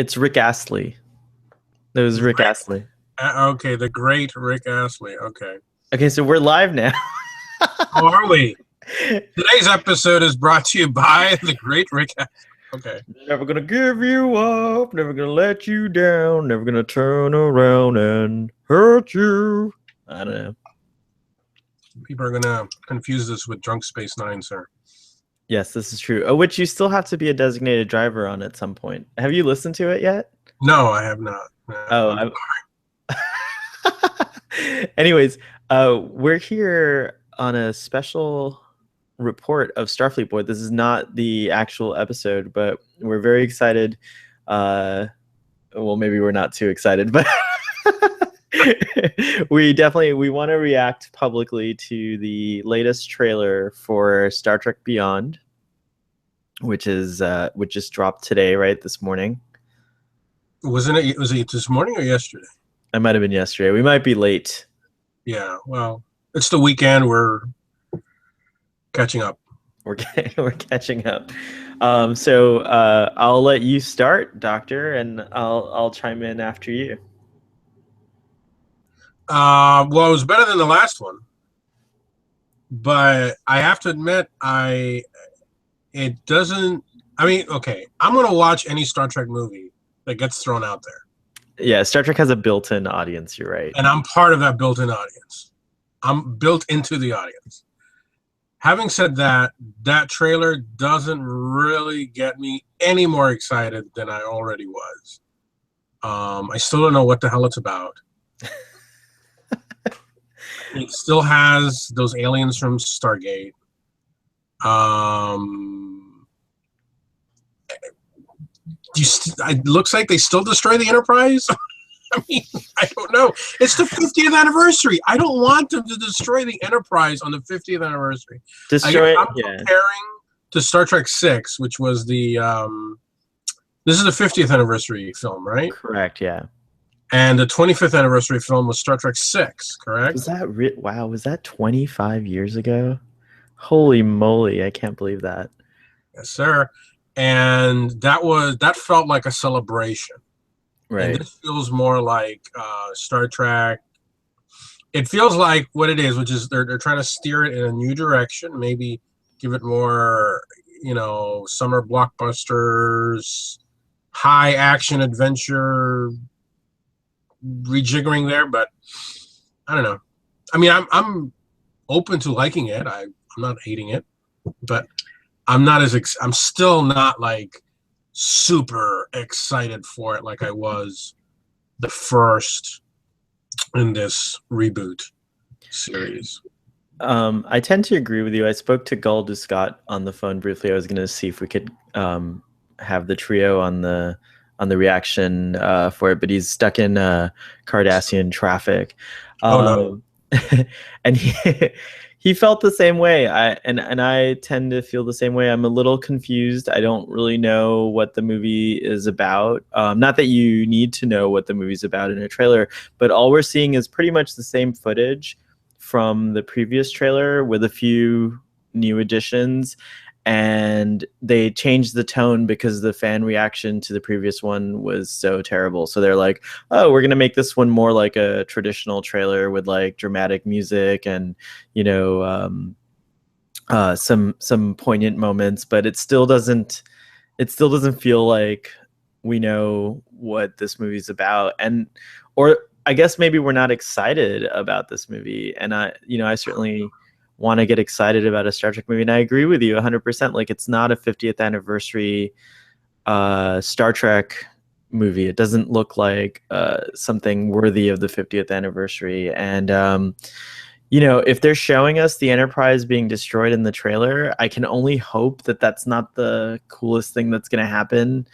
It's Rick Astley. That was Rick Astley. Okay, the great Rick Astley. Okay. Okay, so we're live now. How are we? Today's episode is brought to you by the great Rick Astley. Okay. Never gonna give you up, never gonna let you down, never gonna turn around and hurt you. I don't know. People are gonna confuse this with Drunk Space Nine, sir. Yes, this is true. Oh, which you still have to be a designated driver on at some point. Have you listened to it yet? No, I have not. No, Anyways, we're here on a special report of Starfleet Boy. This is not the actual episode, but we're very excited. Well, maybe we're not too excited, but we want to react publicly to the latest trailer for Star Trek Beyond, which just dropped today, right, this morning. Was it this morning or yesterday? It might have been yesterday. We might be late. Yeah, well, it's the weekend. We're catching up. We're catching up. So I'll let you start, Doctor, and I'll chime in after you. Well, it was better than the last one, but I have to admit, it doesn't. I mean, okay, I'm gonna watch any Star Trek movie that gets thrown out there. Yeah, Star Trek has a built-in audience. You're right, and I'm part of that built-in audience. I'm built into the audience. Having said that, that trailer doesn't really get me any more excited than I already was. I still don't know what the hell it's about. It still has those aliens from Stargate. It looks like they still destroy the Enterprise. I mean, I don't know. It's the 50th anniversary. I don't want them to destroy the Enterprise on the 50th anniversary. I'm comparing to Star Trek 6, which was the this is the 50th anniversary film, right? Correct, yeah. And the 25th anniversary film was Star Trek 6, correct? Was that wow, was that 25 years ago? Holy moly, I can't believe that. Yes, sir. And that felt like a celebration. Right. And this feels more like Star Trek. It feels like what it is, which is they're trying to steer it in a new direction, maybe give it more, summer blockbusters, high action adventure rejiggering there, but I don't know. I mean, I'm open to liking it. I'm not hating it, but I'm still not like super excited for it like I was the first in this reboot series. I tend to agree with you. I spoke to Gul Duskat on the phone briefly. I was going to see if we could have the trio on the reaction for it, but he's stuck in Cardassian traffic. Oh no. And he felt the same way. I tend to feel the same way. I'm a little confused. I don't really know what the movie is about. Not that you need to know what the movie's about in a trailer, but all we're seeing is pretty much the same footage from the previous trailer with a few new additions. And they changed the tone because the fan reaction to the previous one was so terrible. So they're like, oh, we're going to make this one more like a traditional trailer with like dramatic music and, some poignant moments, but it still doesn't feel like we know what this movie's about. Or I guess maybe we're not excited about this movie. And I certainly want to get excited about a Star Trek movie, and I agree with you 100%. Like, it's not a 50th anniversary Star Trek movie. It doesn't look like something worthy of the 50th anniversary. And if they're showing us the Enterprise being destroyed in the trailer, I can only hope that that's not the coolest thing that's going to happen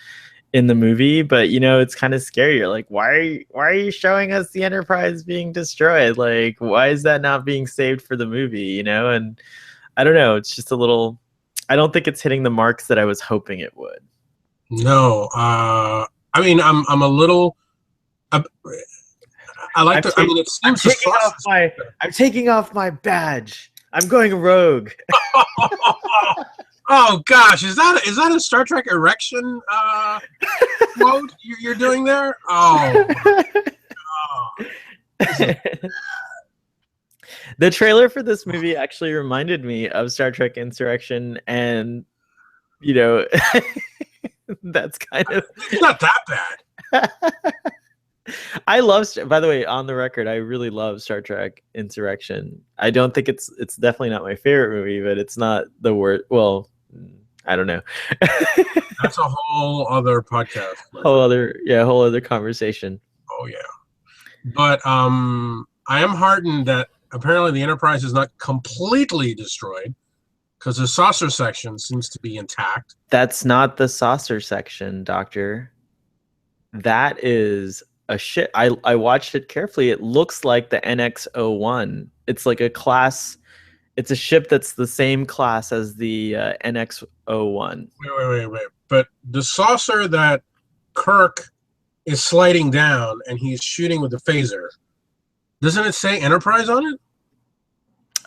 in the movie. But it's kind of scary. You're like, why are you showing us the Enterprise being destroyed? Like, why is that not being saved for the movie? And I don't know, it's just a little, I don't think it's hitting the marks that I was hoping it would. No, I mean, I'm a little I like to. I mean, it seems I'm taking off my badge. I'm going rogue. Oh gosh, is that a Star Trek erection quote you're doing there? Oh, oh. The trailer for this movie actually reminded me of Star Trek Insurrection, and you know, that's kind of. It's not that bad. I love. By the way, on the record, I really love Star Trek Insurrection. I don't think it's definitely not my favorite movie, but it's not the worst. Well, I don't know. That's a whole other podcast. Whole other conversation. Oh yeah, but I am heartened that apparently the Enterprise is not completely destroyed because the saucer section seems to be intact. That's not the saucer section, Doctor. That is a ship. I watched it carefully. It looks like the NX-01. It's like a class. It's a ship that's the same class as the NX-01. Wait. But the saucer that Kirk is sliding down and he's shooting with the phaser, doesn't it say Enterprise on it?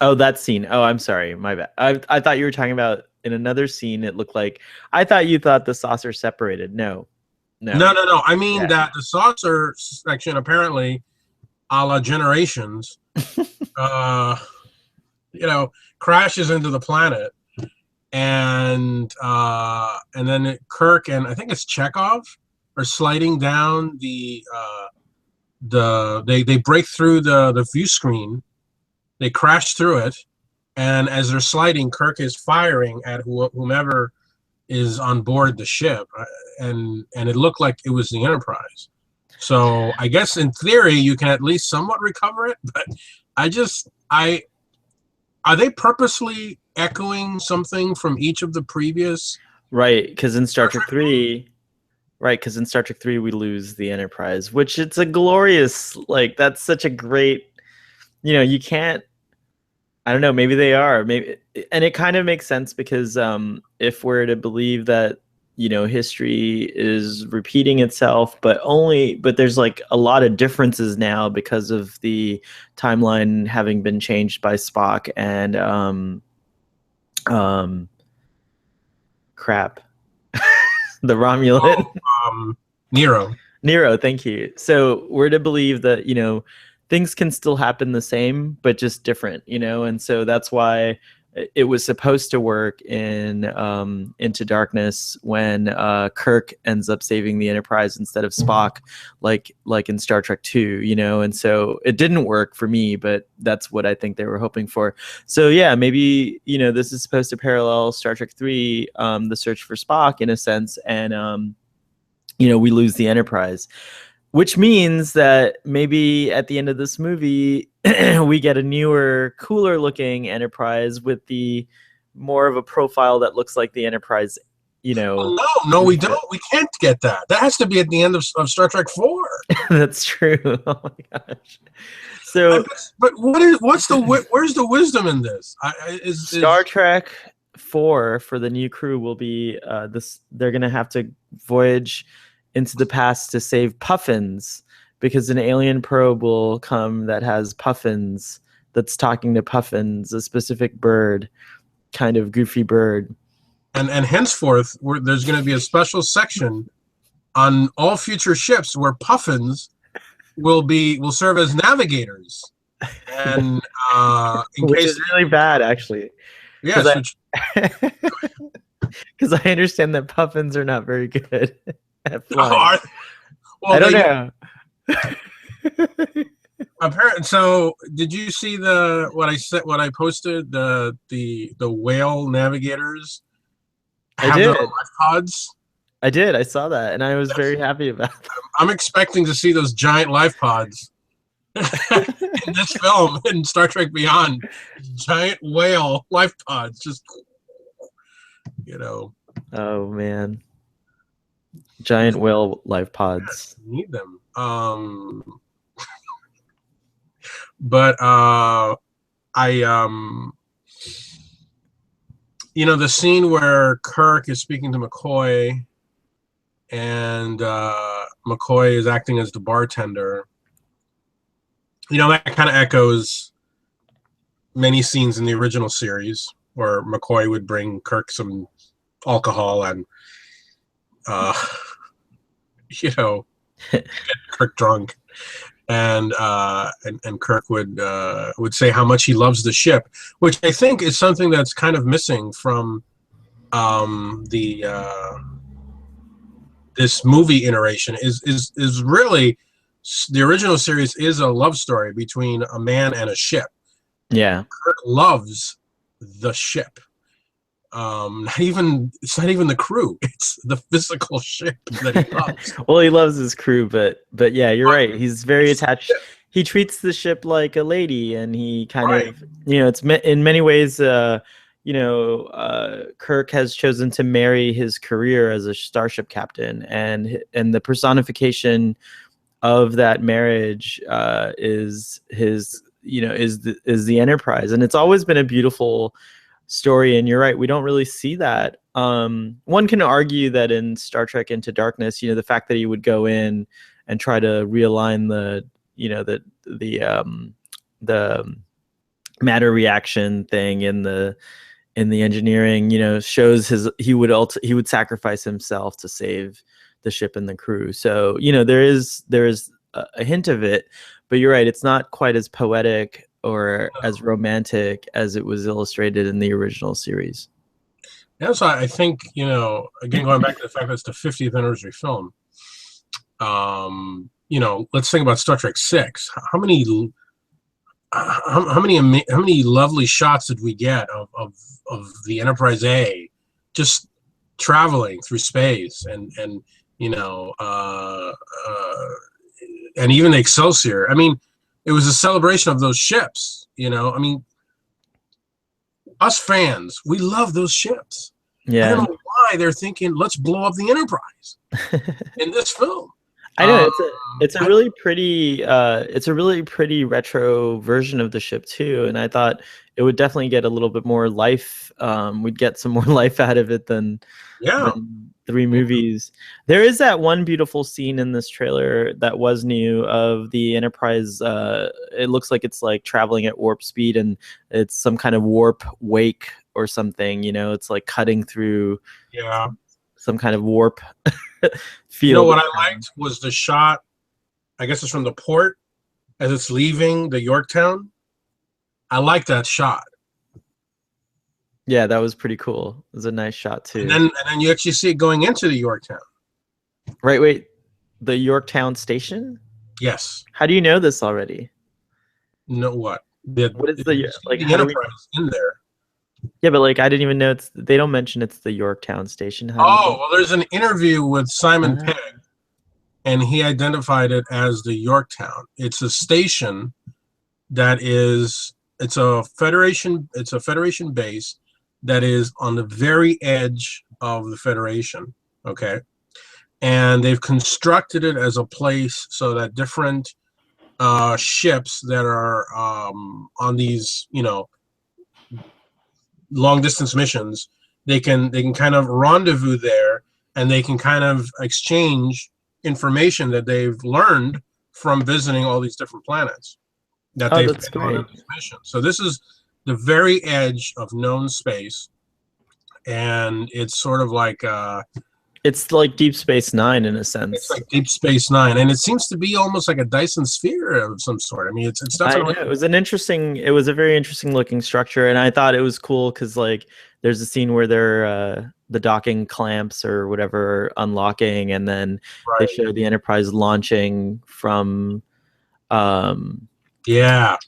Oh, that scene. Oh, I'm sorry. My bad. I thought you were talking about in another scene. It looked like I thought you thought the saucer separated. No. I mean that the saucer section apparently, a la Generations, crashes into the planet, and then Kirk and I think it's Chekhov are sliding down they break through the view screen, they crash through it, and as they're sliding, Kirk is firing at whomever is on board the ship, and it looked like it was the Enterprise. So I guess in theory you can at least somewhat recover it, but are they purposely echoing something from each of the previous? Right, because in Star Trek 3, we lose the Enterprise, which it's a glorious, like, that's such a great, you can't, I don't know, maybe they are, maybe, and it kind of makes sense because if we're to believe that, history is repeating itself, but there's like a lot of differences now because of the timeline having been changed by Spock and crap. The Romulan. Nero, thank you. So we're to believe that, things can still happen the same, but just different, and so that's why it was supposed to work in Into Darkness when Kirk ends up saving the Enterprise instead of Spock, like in Star Trek 2, and so it didn't work for me, but that's what I think they were hoping for. So yeah, maybe, this is supposed to parallel Star Trek 3, the search for Spock in a sense, and we lose the Enterprise. Which means that maybe at the end of this movie, we get a newer, cooler looking Enterprise with the more of a profile that looks like the Enterprise, Oh, no, we don't. We can't get that. That has to be at the end of Star Trek 4. That's true. Oh my gosh. So, but where's the wisdom in this? Star Trek 4 for the new crew will be they're going to have to voyage into the past to save puffins because an alien probe will come that has puffins, that's talking to puffins, a specific bird, kind of goofy bird. And henceforth, there's going to be a special section on all future ships where puffins will serve as navigators. And which is really bad, actually. Yes. Because I understand that puffins are not very good. Well, I don't know. Apparently, so did you see what I posted, the whale navigators? I did. Life pods. I did. I saw that, and I was very happy about that. I'm expecting to see those giant life pods in this film in Star Trek Beyond. Giant whale life pods, just Oh man. Giant whale life pods. Yes, need them. But the scene where Kirk is speaking to McCoy, and McCoy is acting as the bartender. That kind of echoes many scenes in the original series or McCoy would bring Kirk some alcohol and uh, you know, get Kirk drunk, and Kirk would say how much he loves the ship, which I think is something that's kind of missing from the this movie iteration. Is really the original series is a love story between a man and a ship. Yeah. Kirk loves the ship. Not even it's not even the crew; it's the physical ship that he loves. Well, he loves his crew, but yeah, you're right. He's very attached. He treats the ship like a lady, and he kind of, it's in many ways, Kirk has chosen to marry his career as a starship captain, and the personification of that marriage is his, is the Enterprise, and it's always been a beautiful story. And you're right, we don't really see that. One can argue that in Star Trek Into Darkness, the fact that he would go in and try to realign the matter reaction thing in the engineering, shows he would sacrifice himself to save the ship and the crew. So there is a hint of it, but you're right, it's not quite as poetic or as romantic as it was illustrated in the original series. Yeah, so I think, again, going back to the fact that it's the 50th anniversary film, let's think about Star Trek 6. How many lovely shots did we get of the Enterprise A just traveling through space, and even the Excelsior. I mean, it was a celebration of those ships. I mean, us fans, we love those ships. Yeah. I don't know why they're thinking, let's blow up the Enterprise in this film. I know it's a really pretty retro version of the ship too, and I thought it would definitely get a little bit more life. We'd get some more life out of it than 3 movies. There is that one beautiful scene in this trailer that was new of the Enterprise. It looks like it's like traveling at warp speed, and it's some kind of warp wake or something. It's like cutting through some kind of warp field. What I liked was the shot, I guess it's from the port as it's leaving the Yorktown. I like that shot. Yeah, that was pretty cool. It was a nice shot too. And then you actually see it going into the Yorktown. Right, wait. The Yorktown station? Yes. How do you know this already? Know what? What is the Enterprise in there? Yeah, but I didn't even know they don't mention it's the Yorktown station. Well, there's an interview with Simon Pegg, and he identified it as the Yorktown. It's a station that it's a Federation base that is on the very edge of the Federation, okay? And they've constructed it as a place so that different ships that are on these, long distance missions, they can kind of rendezvous there, and they can kind of exchange information that they've learned from visiting all these different planets that they've been on these missions. So this is the very edge of known space, and it's sort of like it's like Deep Space Nine in a sense. It's like Deep Space Nine, and it seems to be almost like a Dyson sphere of some sort. I mean, it's definitely. It was a very interesting looking structure, and I thought it was cool because there's a scene where they're the docking clamps or whatever unlocking, and then they show the Enterprise launching from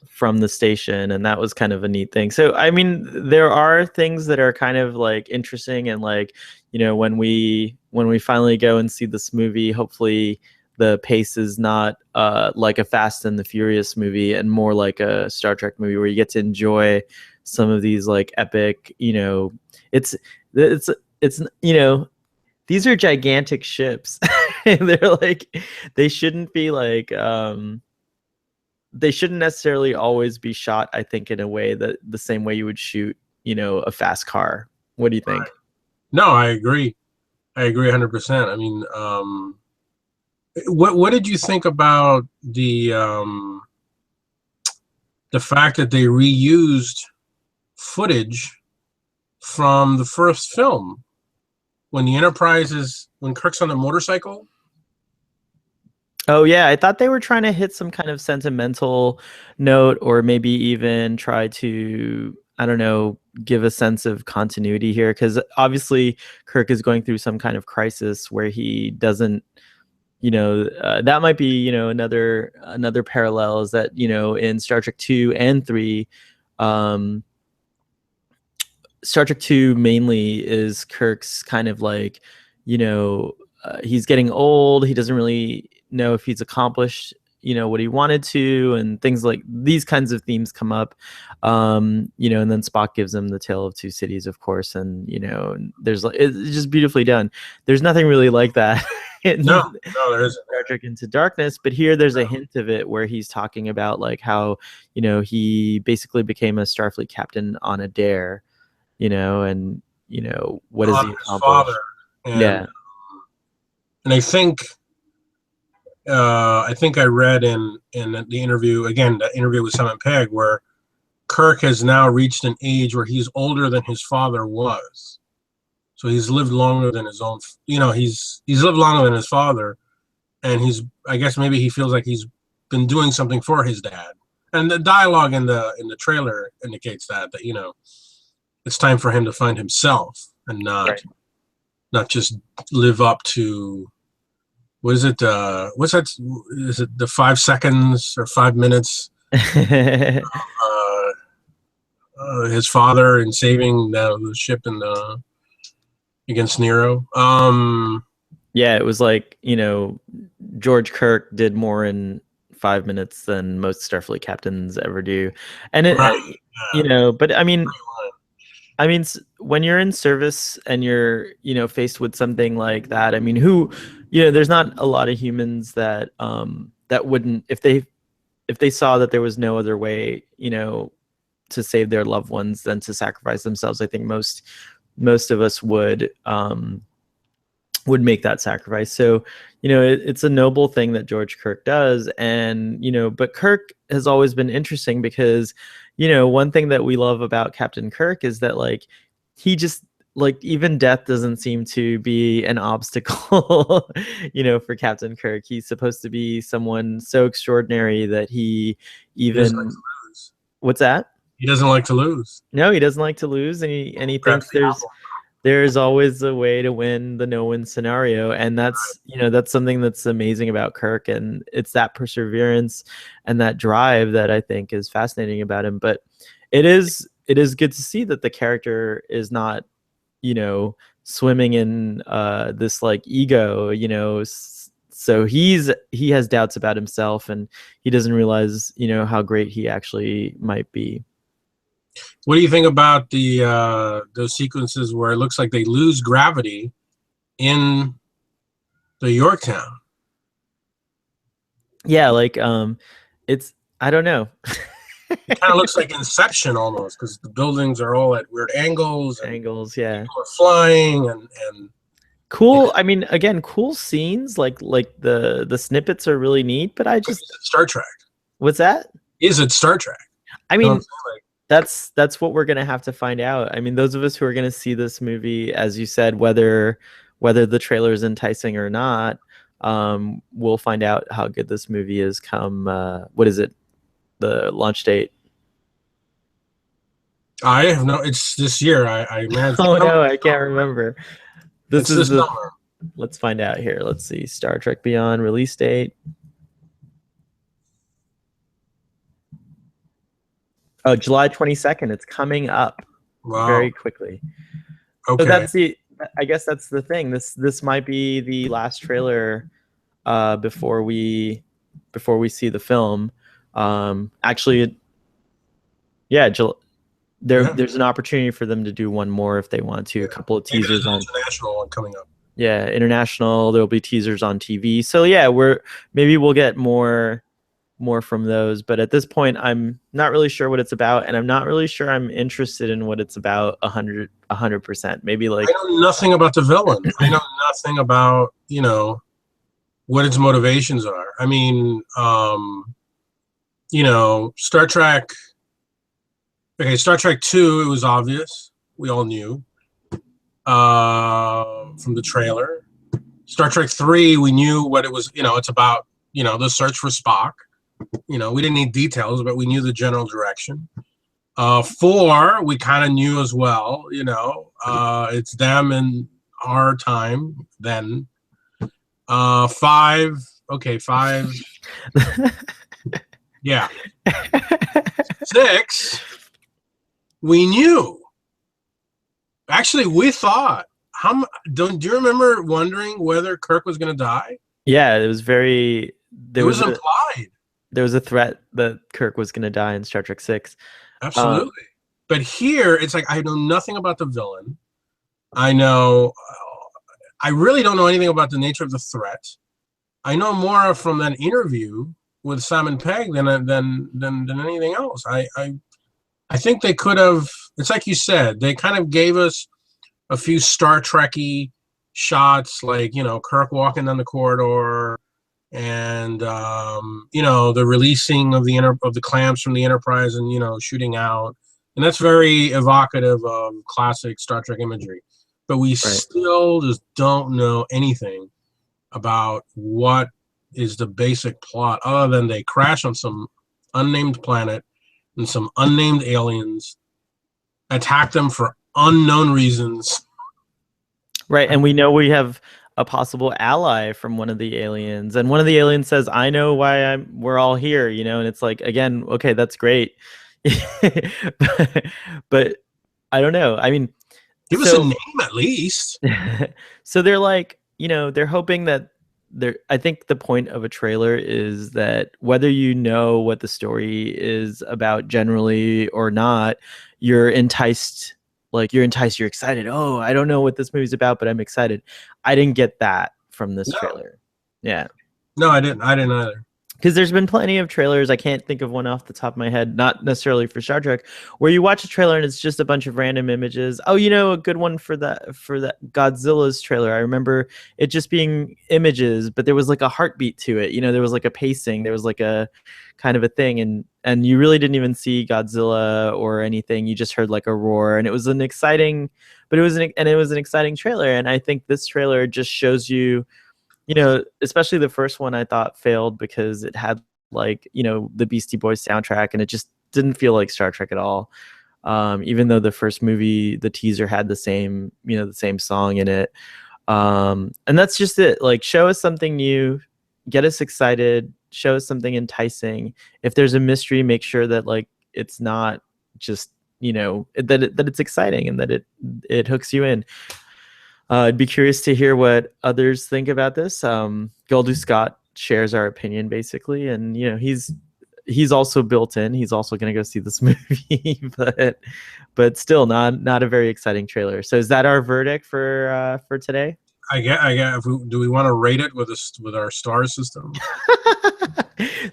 from the station, and that was kind of a neat thing. So I mean, there are things that are kind of interesting, and when we finally go and see this movie, hopefully the pace is not like a Fast and the Furious movie, and more like a Star Trek movie where you get to enjoy some of these epic, it's these are gigantic ships. They're they shouldn't be they shouldn't necessarily always be shot, I think, in a way that the same way you would shoot, a fast car. What do you think? No, I agree. I agree 100%. I mean, what did you think about the fact that they reused footage from the first film when the Enterprise is when Kirk's on the motorcycle. Oh yeah, I thought they were trying to hit some kind of sentimental note, or maybe even try to, I don't know, give a sense of continuity here, because obviously Kirk is going through some kind of crisis where he doesn't, that might be, another parallel is that, in Star Trek 2 and 3, um, Star Trek 2 mainly is Kirk's kind of like, he's getting old. He doesn't really know if he's accomplished, what he wanted to, and things like these kinds of themes come up. And then Spock gives him the Tale of Two Cities, of course, and there's like it's just beautifully done. There's nothing really like that in No, there isn't. Star Trek Into Darkness, but here there's a hint of it where he's talking about like how he basically became a Starfleet captain on a dare, and what does he His accomplish? father, and and I think I read in the interview again, the interview with Simon Pegg, where Kirk has now reached an age where he's older than his father was. So he's lived longer than his own. He's lived longer than his father, and I guess maybe he feels like he's been doing something for his dad. And the dialogue in the trailer indicates that it's time for him to find himself and not just live up to, what is it? What's that? Is it the 5 seconds or 5 minutes? His father in saving the ship against Nero. Yeah, it was like, George Kirk did more in 5 minutes than most Starfleet captains ever do. And but I mean, when you're in service and you're, faced with something like that, I mean, there's not a lot of humans that wouldn't, if they saw that there was no other way, to save their loved ones than to sacrifice themselves. I think most of us would make that sacrifice. So, it's a noble thing that George Kirk does. And, but Kirk has always been interesting because, one thing that we love about Captain Kirk is that like, he just like, even death doesn't seem to be an obstacle, for Captain Kirk. He's supposed to be someone so extraordinary that he even, what's that? He doesn't like to lose. No, he doesn't like to lose. And he thinks there's always a way to win the no-win scenario. And that's, that's something that's amazing about Kirk. And it's that perseverance and that drive that I think is fascinating about him. But it is good to see that the character is not, swimming in this like ego, so he has doubts about himself, and he doesn't realize, how great he actually might be. What do you think about those sequences where it looks like they lose gravity in the Yorktown? Yeah, like it's, I don't know. It kind of looks like Inception almost, because the buildings are all at weird angles. Yeah. People are flying and cool. I mean, again, cool scenes. Like the snippets are really neat. But I just Star Trek. What's that? Is it Star Trek? I mean, that's what we're gonna have to find out. I mean, those of us who are gonna see this movie, as you said, whether the trailer is enticing or not, we'll find out how good this movie is come. What is it? The launch date? I have no. It's this year. I imagine. Oh no, I can't remember. This is the summer. Let's find out here. Let's see. Star Trek Beyond release date. Oh, July 22nd. It's coming up very quickly. Okay. So I guess that's the thing. This might be the last trailer before we see the film. Actually, there's an opportunity for them to do one more if they want to. A couple of teasers on international one coming up. Yeah, international. There'll be teasers on TV. So yeah, maybe we'll get more from those. But at this point, I'm not really sure what it's about, and I'm not really sure I'm interested in what it's about 100%. Maybe like I know nothing about the villain. I know nothing about what its motivations are. I mean, Star Trek. Okay, Star Trek 2, it was obvious we all knew from the trailer. Star Trek 3, we knew what it was. It's about. The search for Spock. We didn't need details, but we knew the general direction. 4, we kind of knew as well. It's them in our time then. 5, okay, 5. Yeah. 6, we knew. Actually, we thought. Do you remember wondering whether Kirk was going to die? Yeah, it was very. It was implied. There was a threat that Kirk was going to die in Star Trek 6. Absolutely. But here, it's like I know nothing about the villain. I really don't know anything about the nature of the threat. I know more from that interview with Simon Pegg than anything else. I think they could have. It's like you said. They kind of gave us a few Star Trek-y shots, like Kirk walking down the corridor, and the releasing of the clamps from the Enterprise, and shooting out, and that's very evocative of classic Star Trek imagery. But we still just don't know anything about what is the basic plot, other than they crash on some unnamed planet and some unnamed aliens attack them for unknown reasons. Right, and we know we have a possible ally from one of the aliens, and one of the aliens says, "I know why we're all here," and it's like, again, okay, that's great, but I don't know. I mean, give us a name at least. So they're like, they're hoping that I think the point of a trailer is that whether you know what the story is about generally or not, you're enticed. You're excited. Oh, I don't know what this movie's about, but I'm excited. I didn't get that from this trailer. Yeah. No, I didn't either. Because there's been plenty of trailers. I can't think of one off the top of my head, not necessarily for Star Trek, where you watch a trailer and it's just a bunch of random images. Oh, a good one for that Godzilla's trailer. I remember it just being images, but there was like a heartbeat to it. There was like a pacing. There was like a kind of a thing, and you really didn't even see Godzilla or anything. You just heard like a roar, and it was an exciting trailer. And I think this trailer just shows you. Especially the first one I thought failed because it had the Beastie Boys soundtrack, and it just didn't feel like Star Trek at all. Even though the first movie, the teaser had the same song in it. And that's just it. Like, show us something new, get us excited, show us something enticing. If there's a mystery, make sure that it's not just, that it's exciting and that it hooks you in. I'd be curious to hear what others think about this. Gul Duskat shares our opinion basically, and he's also built in. He's also going to go see this movie, but still not a very exciting trailer. So is that our verdict for today? I get. Do we want to rate it with our star system?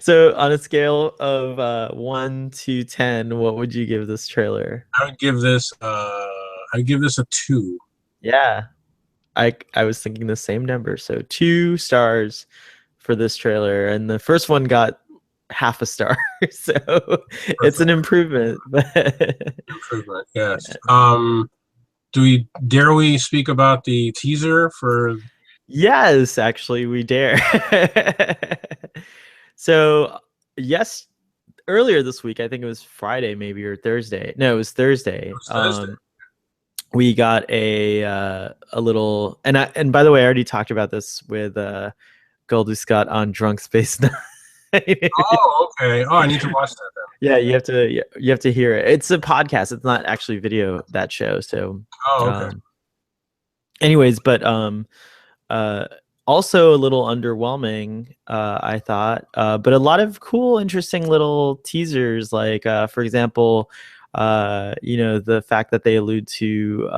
So on a scale of 1 to 10, what would you give this trailer? I'd give this a 2. Yeah. I was thinking the same number, so 2 stars for this trailer, and the first one got half a star, so perfect. It's an improvement. Improvement, yes. Dare we speak about the teaser for? Yes, actually, we dare. So, yes, earlier this week, I think it was Friday, maybe, or Thursday. No, it was Thursday. We got a little, and by the way, I already talked about this with Gul Duskat on Drunk Space Nine. Oh, okay. Oh, I need to watch that then. Yeah, you have to hear it. It's a podcast. It's not actually video, that show. So, okay. Anyways, but also a little underwhelming, I thought. But a lot of cool, interesting little teasers, like for example. The fact that they allude to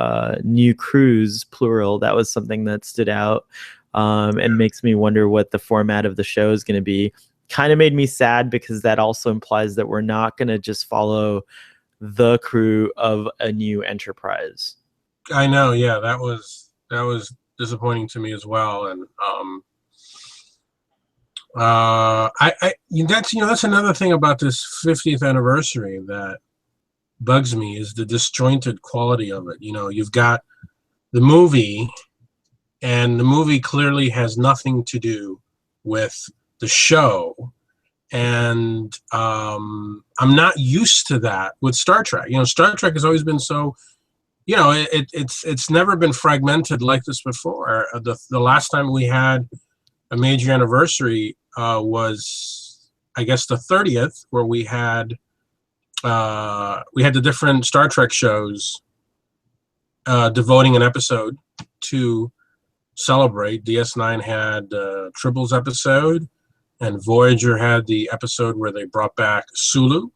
new crews, plural, that was something that stood out, and makes me wonder what the format of the show is going to be. Kind of made me sad because that also implies that we're not going to just follow the crew of a new Enterprise. I know, yeah, that was disappointing to me as well, and that's another thing about this 50th anniversary, that bugs me is the disjointed quality of it. You know, you've got the movie, and the movie clearly has nothing to do with the show. And I'm not used to that with Star Trek. You know, Star Trek has always been so, you know, it's never been fragmented like this before. The last time we had a major anniversary was, I guess, the 30th, where we had the different Star Trek shows devoting an episode to celebrate. DS9 had Tribble's episode, and Voyager had the episode where they brought back Sulu.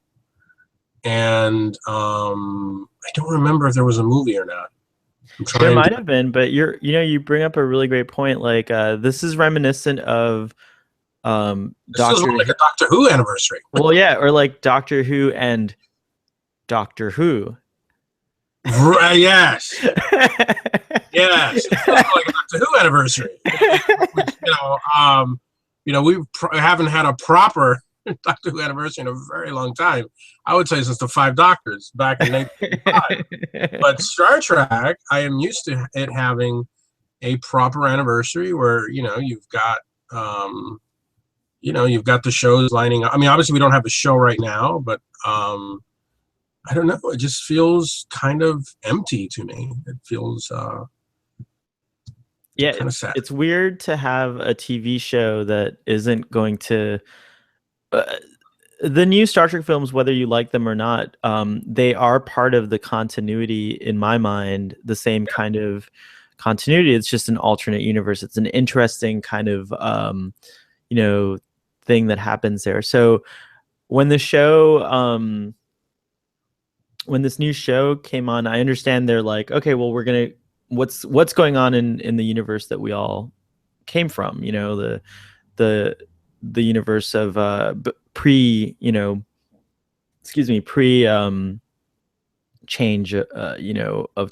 And I don't remember if there was a movie or not. There might have been, but you bring up a really great point. Like, this is reminiscent of this is like a Doctor Who anniversary. Well, yeah, or like Doctor Who and Doctor Who. Yes. Yes. It's like a Doctor Who anniversary. We haven't had a proper Doctor Who anniversary in a very long time. I would say since the Five Doctors back in 1985. But Star Trek, I am used to it having a proper anniversary where, you've got the shows lining up. I mean, obviously we don't have a show right now, but I don't know. It just feels kind of empty to me. It feels kind of sad. It's weird to have a TV show that isn't going to. The new Star Trek films, whether you like them or not, they are part of the continuity in my mind. The same kind of continuity. It's just an alternate universe. It's an interesting kind of thing that happens there. So when the show when this new show came on, I understand they're like, okay, well, we're gonna what's going on in the universe that we all came from, the universe of pre change of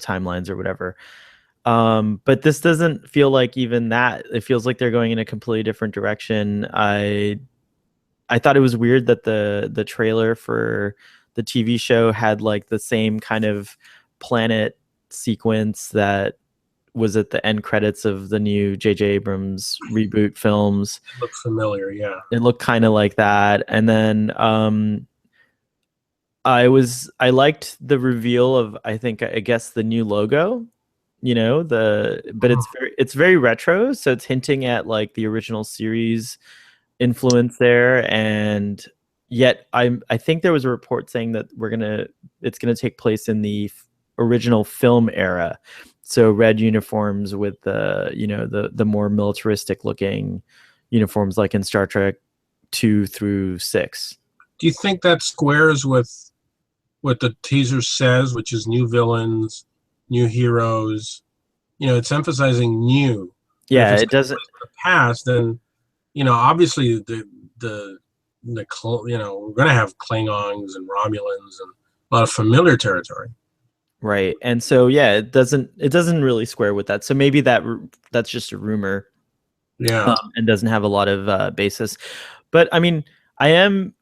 timelines or whatever. But this doesn't feel like even that. It feels like they're going in a completely different direction. I thought it was weird that the trailer for the TV show had like the same kind of planet sequence that was at the end credits of the new J.J. Abrams reboot films. It looked familiar, yeah. It looked kind of like that. And then I liked the reveal of, I guess the new logo, but it's very retro, so it's hinting at like the original series influence there. And yet I think there was a report saying that it's gonna take place in the original film era, so red uniforms with the more militaristic looking uniforms like in Star Trek 2 through 6. Do you think that squares with what the teaser says, which is new villains, new heroes? It's emphasizing new. Yeah, it doesn't. The past, then obviously we're going to have Klingons and Romulans and a lot of familiar territory. Right. And so, yeah, it doesn't really square with that. So maybe that's just a rumor. Yeah. And doesn't have a lot of basis. But I mean, I am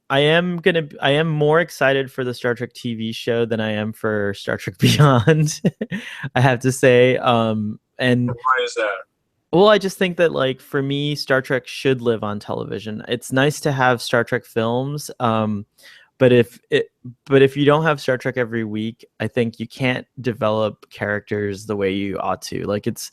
more excited for the Star Trek TV show than I am for Star Trek Beyond. I have to say. And why is that? Well, I just think that, like, for me, Star Trek should live on television. It's nice to have Star Trek films, but if you don't have Star Trek every week, I think you can't develop characters the way you ought to. Like, it's,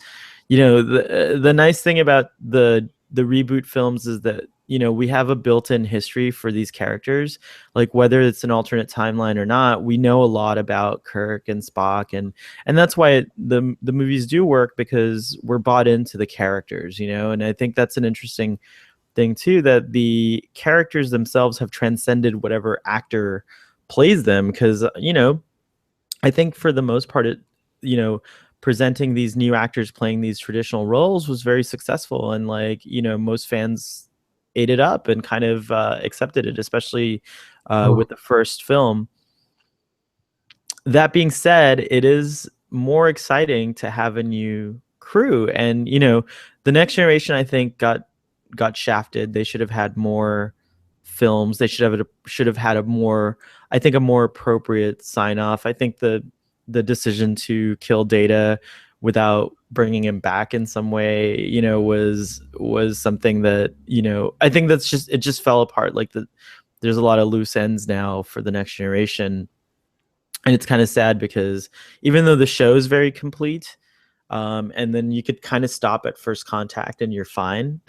the nice thing about the reboot films is that we have a built-in history for these characters. Like, whether it's an alternate timeline or not, we know a lot about Kirk and Spock, and that's why the movies do work, because we're bought into the characters, and I think that's an interesting thing too, that the characters themselves have transcended whatever actor plays them, because I think for the most part presenting these new actors playing these traditional roles was very successful, and most fans ate it up and kind of accepted it, especially with the first film. That being said, it is more exciting to have a new crew, and the Next Generation, I think, got shafted. They should have had more films. They should have had a more, I think, a more appropriate sign off. I think the decision to kill Data without bringing him back in some way, was something that, I think it just fell apart. Like there's a lot of loose ends now for the Next Generation, and it's kind of sad because even though the show is very complete, and then you could kind of stop at First Contact and you're fine.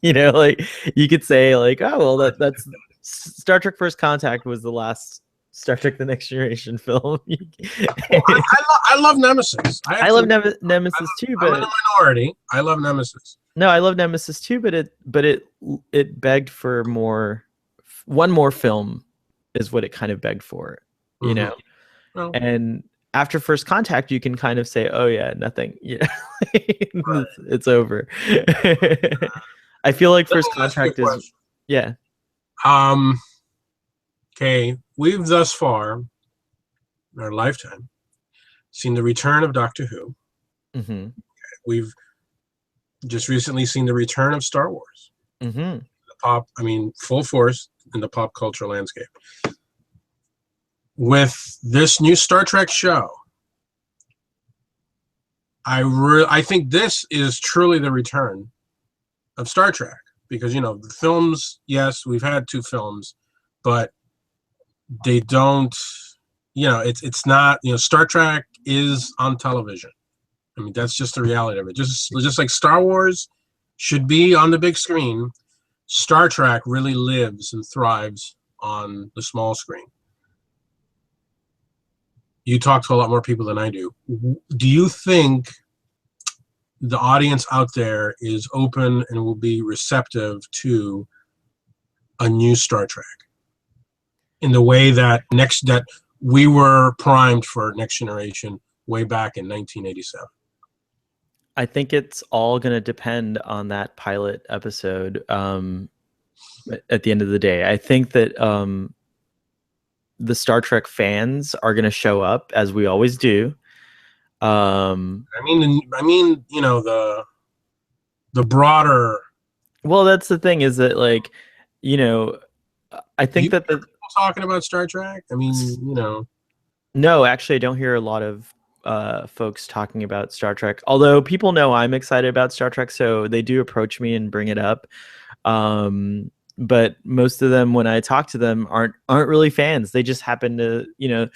Like you could say like, oh well, that's Star Trek First Contact was the last Star Trek The Next Generation film. I love Nemesis. I love Nemesis too, but I'm in the minority. I love Nemesis. No, I love Nemesis too, but it begged for more. One more film is what it kind of begged for, Well, and after First Contact, you can kind of say, "Oh yeah, nothing. Right. It's over." I feel like First Contact is, yeah. Okay, we've thus far in our lifetime seen the return of Doctor Who. Mm-hmm. We've just recently seen the return of Star Wars. Mm-hmm. Full force in the pop culture landscape. With this new Star Trek show, I think this is truly the return of Star Trek, because the films, yes, we've had 2 films, but they don't, it's not, Star Trek is on television. I mean, that's just the reality of it. Just like Star Wars should be on the big screen, Star Trek really lives and thrives on the small screen. You talk to a lot more people than I do. Do you think the audience out there is open and will be receptive to a new Star Trek in the way that we were primed for Next Generation way back in 1987? I think it's all going to depend on that pilot episode. At the end of the day, I think that the Star Trek fans are going to show up, as we always do. The broader. Well, that's the thing, is that I think that the people talking about Star Trek. No, actually, I don't hear a lot of folks talking about Star Trek. Although people know I'm excited about Star Trek, so they do approach me and bring it up. But most of them, when I talk to them, aren't really fans. They just happen to,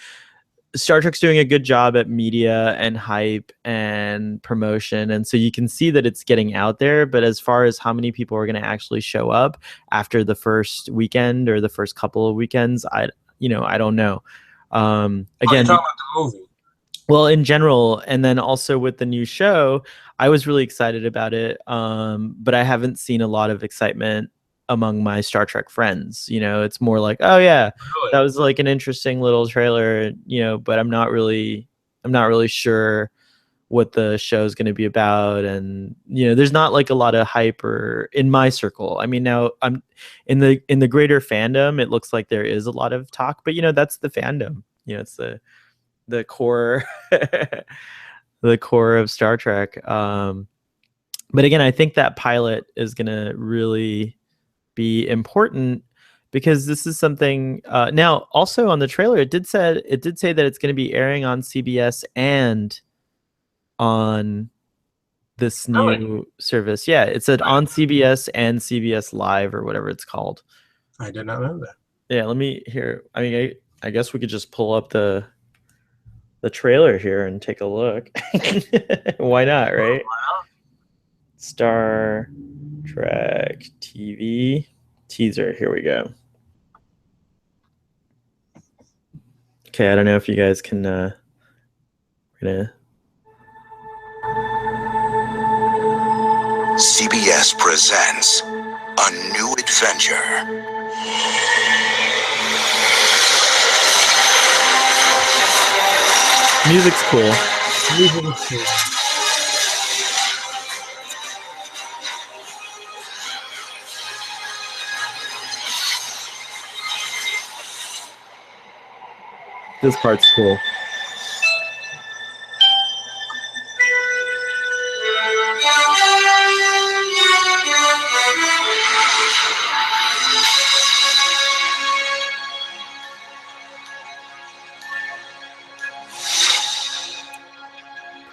Star Trek's doing a good job at media and hype and promotion, and so you can see that it's getting out there. But as far as how many people are going to actually show up after the first weekend or the first couple of weekends, I don't know. Again, you're talking about the movie. Well, in general, and then also with the new show, I was really excited about it, but I haven't seen a lot of excitement among my Star Trek friends. It's more like, oh yeah, Really? that was like an interesting little trailer, but I'm not really sure what the show is going to be about, and there's not like a lot of hype or in my circle. I mean, now I'm in the greater fandom, it looks like there is a lot of talk, but that's the fandom. It's the core the core of Star Trek. But again, I think that pilot is going to really be important, because this is something now also on the trailer it did say that it's going to be airing on CBS and on this new service. Yeah, it said on CBS and CBS Live or whatever it's called. I did not know that. Yeah, let me hear. I mean, I guess we could just pull up the trailer here and take a look. Why not, right? Star Trek TV teaser. Here we go. Okay, I don't know if you guys can. We're gonna. CBS presents a new adventure. Music's cool. This part's cool.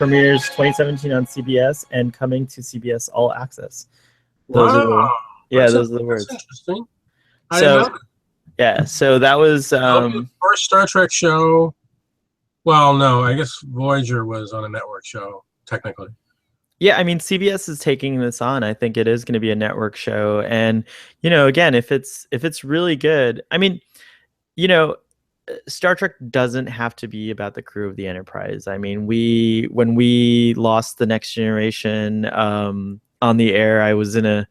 premieres 2017 on CBS and coming to CBS All Access. Those are the, those are the words. That's interesting. So that was the first Star Trek show. Well, no, I guess Voyager was on a network show technically. Yeah, I mean, CBS is taking this on. I think it is going to be a network show, and again, if it's really good, I mean, Star Trek doesn't have to be about the crew of the Enterprise. I mean, when we lost the Next Generation on the air, I was in a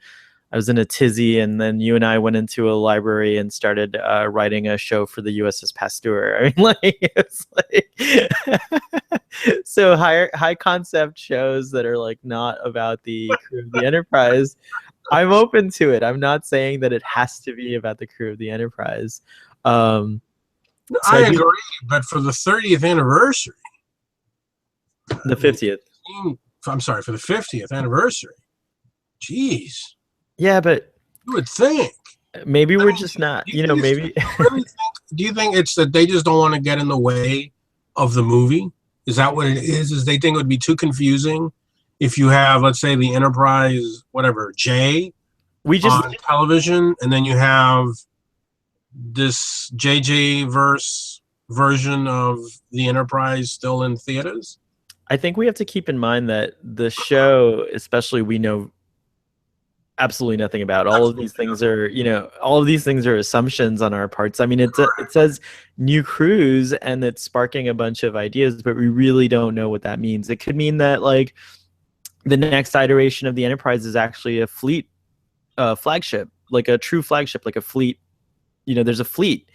tizzy, and then you and I went into a library and started writing a show for the USS Pasteur. I mean, it's so high concept shows that are like not about the crew of the Enterprise. I'm open to it. I'm not saying that it has to be about the crew of the Enterprise. I agree, but for the 30th anniversary, the 50th. I'm sorry, for the 50th anniversary. Jeez. Yeah, but you would think maybe we're just not. Maybe. Do you think it's that they just don't want to get in the way of the movie? Is that what it is? Is they think it would be too confusing if you have, let's say, the Enterprise, whatever, J, on television, and then you have this JJ version of the Enterprise still in theaters? I think we have to keep in mind that the show, especially, we know absolutely nothing about. All of these things are assumptions on our parts. I mean, it says new crews and it's sparking a bunch of ideas, but we really don't know what that means. It could mean that like the next iteration of the Enterprise is actually a fleet flagship, like a true flagship, like a fleet. There's a fleet.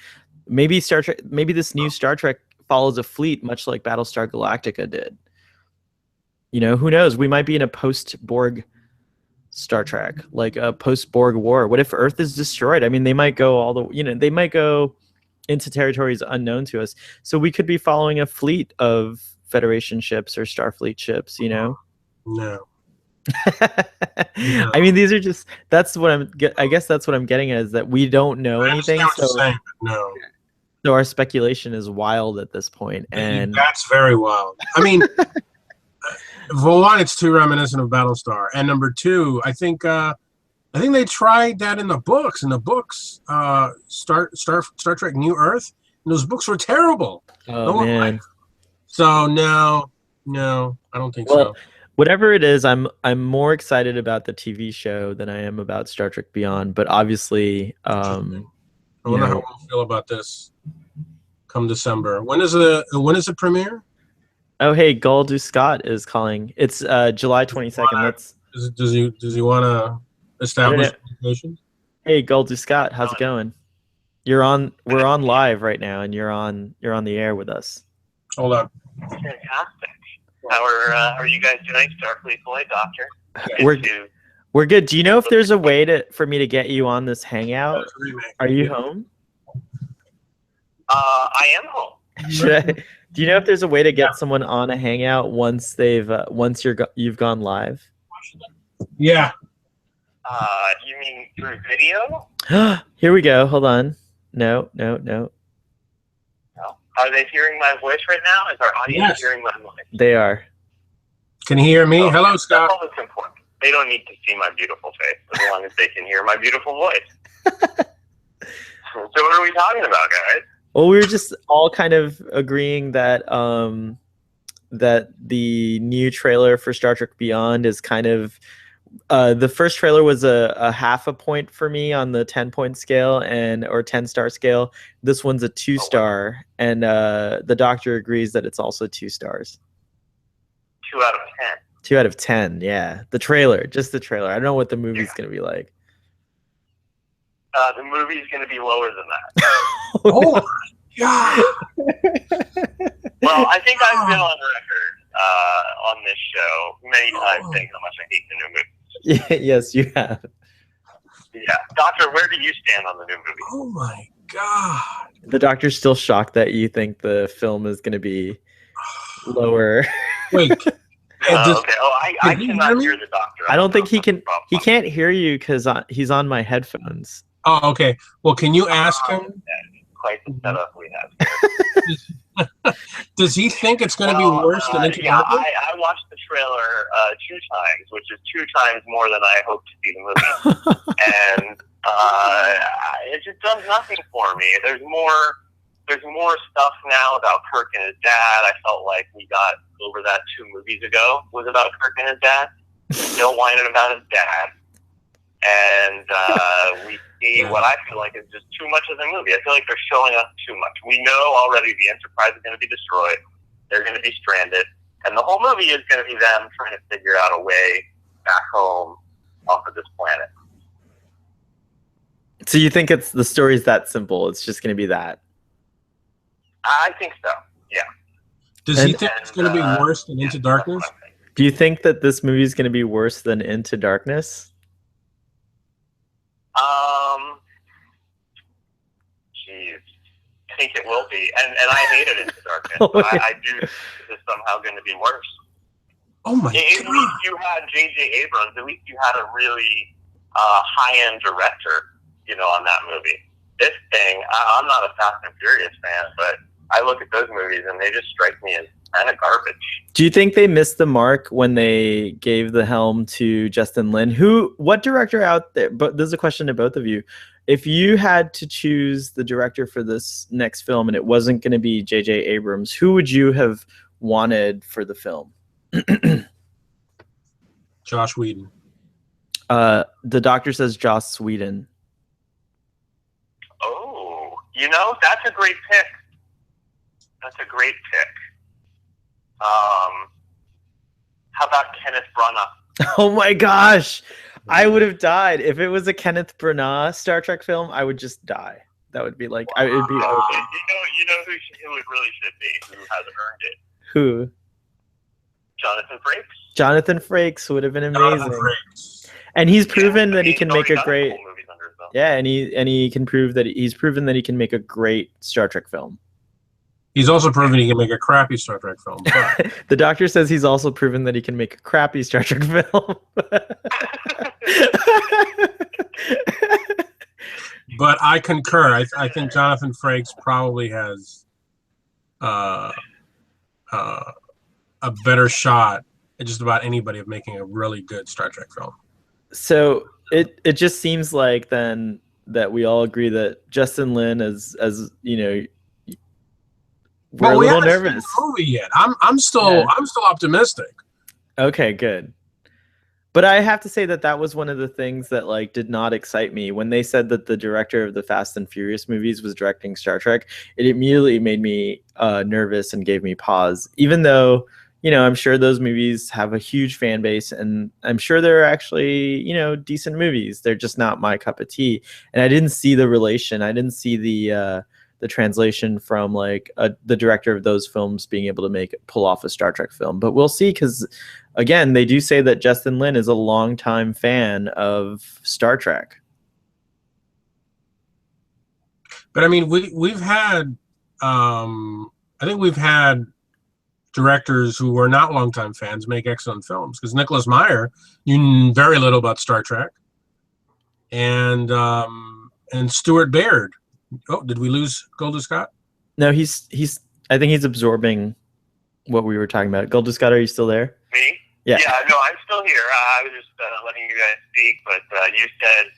Maybe this new Star Trek follows a fleet, much like Battlestar Galactica did. Who knows? We might be in a post-Borg Star Trek, like a post-Borg war. What if Earth is destroyed? I mean, they might go they might go into territories unknown to us. So we could be following a fleet of Federation ships or Starfleet ships. No. I mean, these are just, I guess that's what I'm getting at, is that we don't know anything. So our speculation is wild at this point. And that's very wild. I mean, for one, it's too reminiscent of Battlestar. And number two, I think they tried that in the books. Star Trek New Earth, and those books were terrible. Oh, man. So no, I don't think so. Whatever it is, I'm more excited about the TV show than I am about Star Trek Beyond. But obviously, I wonder how we'll feel about this come December. When is the premiere? Oh, hey, Gul Duskat is calling. It's July 22nd. Does he want to establish communications? Hey, Gul Duskat, how's it going? We're on live right now, and you're on the air with us. Hold on. Fantastic. How are you guys doing, Starfleet Boy, Doctor? We're good. Do you know if there's a way for me to get you on this hangout? Are you home? I am home. Do you know if there's a way to get someone on a hangout once you've gone live? Yeah. You mean through video? Here we go. Hold on. No. Are they hearing my voice right now? Is our audience hearing my voice? They are. Can you hear me? Okay. Hello, Scott. That's all that's important. They don't need to see my beautiful face as long as they can hear my beautiful voice. So what are we talking about, guys? Well, we were just all kind of agreeing that that the new trailer for Star Trek Beyond is kind of the first trailer was a half a point for me on the 10-point scale or 10-star scale. This one's a 2-star, and the doctor agrees that it's also 2 stars. 2 out of 10. 2 out of 10, yeah. Just the trailer. I don't know what the movie's going to be like. The movie's going to be lower than that. Oh my God. Well, I think I've been on record on this show many times saying how much I hate the new movie. Yes, you have. Yeah. Doctor, where do you stand on the new movie? Oh my God. The doctor's still shocked that you think the film is going to be lower. Wait. Okay. Oh, I cannot hear the doctor. I don't think he can. He can't hear you because he's on my headphones. Oh, okay. Well, can you ask him? quite the setup we have here. Does he think it's going to be worse than Into Yeah, Darkness? I watched the trailer 2 times, which is 2 times more than I hoped to see the movie. And it just does nothing for me. There's more stuff now about Kirk and his dad. I felt like we got over that 2 movies ago, was about Kirk and his dad. Still whining about his dad. And we see what I feel like is just too much of the movie. I feel like they're showing us too much. We know already the Enterprise is going to be destroyed. They're going to be stranded. And the whole movie is going to be them trying to figure out a way back home off of this planet. So you think the story's that simple? It's just going to be that? I think so, yeah. Does he think it's going to be worse than Into Darkness? Do you think that this movie is going to be worse than Into Darkness? Jeez. I think it will be. And I hated Into Darkness. But I do think it's somehow going to be worse. Oh my God. At least you had J.J. Abrams. At least you had a really high-end director, on that movie. This thing, I'm not a Fast and Furious fan, but I look at those movies and they just strike me as kind of garbage. Do you think they missed the mark when they gave the helm to Justin Lin? What director out there, but this is a question to both of you. If you had to choose the director for this next film and it wasn't going to be J.J. Abrams, who would you have wanted for the film? Josh Whedon. The doctor says Joss Whedon. Oh, that's a great pick. That's a great pick. How about Kenneth Branagh? Oh my gosh, I would have died if it was a Kenneth Branagh Star Trek film. I would just die. That would be like, it would be over. You know who it really should be? Who hasn't earned it? Who? Jonathan Frakes. Jonathan Frakes would have been amazing. And he's proven that he can make a great. Yeah, and he can prove that he's proven that he can make a great Star Trek film. He's also proven he can make a crappy Star Trek film. But the doctor says he's also proven that he can make a crappy Star Trek film. But I concur. I think Jonathan Frakes probably has a better shot at just about anybody of making a really good Star Trek film. So it just seems like then that we all agree that Justin Lin as we're a little nervous. Seen the movie yet. I'm still optimistic. Okay, good. But I have to say that was one of the things that did not excite me when they said that the director of the Fast and Furious movies was directing Star Trek. It immediately made me nervous and gave me pause, even though I'm sure those movies have a huge fan base, and I'm sure they're actually decent movies. They're just not my cup of tea, and I didn't see the relation. I didn't see the translation from the director of those films being able to pull off a Star Trek film. But we'll see, because again, they do say that Justin Lin is a longtime fan of Star Trek. But I mean, we've had I think we've had directors who were not longtime fans make excellent films, because Nicholas Meyer knew very little about Star Trek, and Stuart Baird. Oh, did we lose Gul Duskat? No, he's. I think he's absorbing what we were talking about. Gul Duskat, are you still there? Me? Yeah. Yeah. No, I'm still here. I was just letting you guys speak, but you said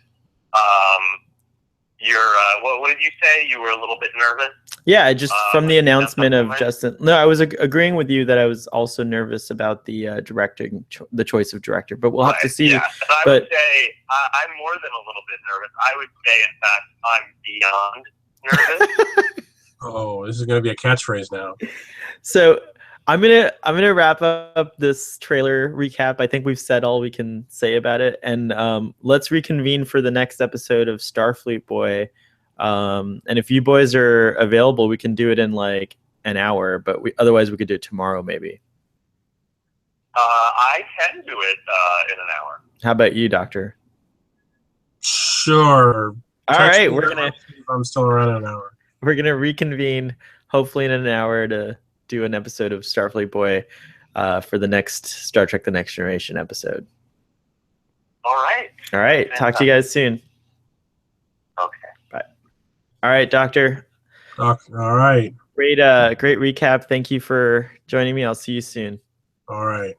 you're. What did you say? You were a little bit nervous. Yeah, just from the announcement of Justin. No, I was agreeing with you that I was also nervous about the directing, the choice of director. But we'll have to see. Yeah, I would say I'm more than a little bit nervous. I would say, in fact, I'm beyond nervous. Oh, this is going to be a catchphrase now. So I'm gonna wrap up this trailer recap. I think we've said all we can say about it, and let's reconvene for the next episode of Starfleet Boy. And if you boys are available, we can do it in an hour, but otherwise we could do it tomorrow maybe. I can do it in an hour. How about you, Doctor? Sure. All right, we're gonna. I'm still around an hour. We're gonna reconvene, hopefully in an hour, to do an episode of Starfleet Boy for the next Star Trek: The Next Generation episode. All right. All right. Talk to you guys soon. Okay. Bye. All right, Doctor. All right. Great recap. Thank you for joining me. I'll see you soon. All right.